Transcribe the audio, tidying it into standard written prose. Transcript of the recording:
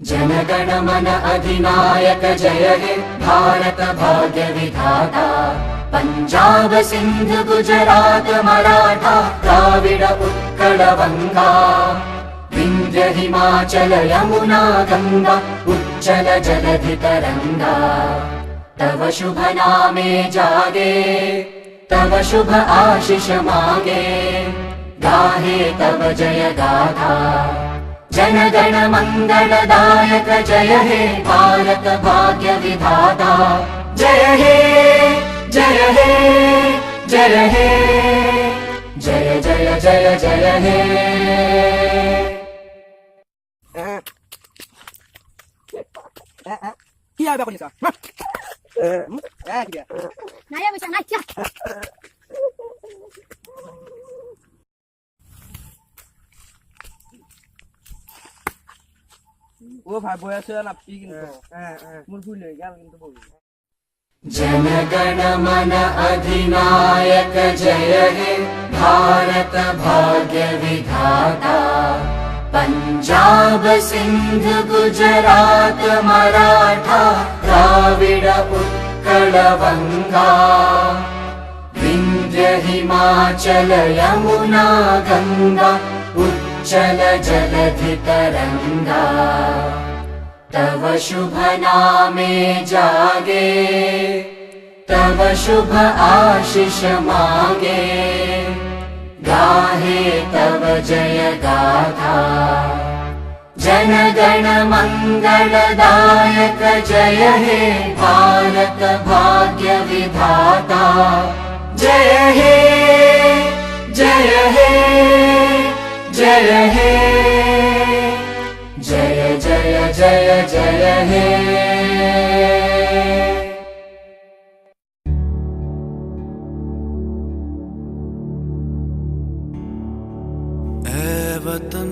जनगण मन अधिनायक जय हे भारत भाग्य विधाता। पंजाब सिंध गुजरात मराठा द्राविड उत्कल वंगा। विंध्य हिमाचल यमुना गंगा उच्चल जलधि तरंगा। तव शुभ नामे जागे तव शुभ आशीष मांगे। गाहे तव जय गाथा जनगण मंगलदायक जय हे भारत भाग्य विधाता। जय हे जय हे जय हे जय जय जय जय हे। কি হবে এখন ও ভাই বয়স নাপি কিন্তু মোর ভুল হয়ে গেল কিন্তু বলি। जनगण मन अधिनायक जय हे भारत भाग्य विधाता। पंजाब सिंध गुजरात मराठा द्राविड उत्कल वंगा। विंध्य हिमाचल यमुना गंगा उच्चल जलधि तरंगा। तव शुभ नामे जागे तव शुभ आशीष मांगे। गाहे तव जय गाथा जनगण मंगलदायक जय हे भारत भाग्य विधाता। जय हे जय हे जय हे जय जय जय जय हे। ऐ वतन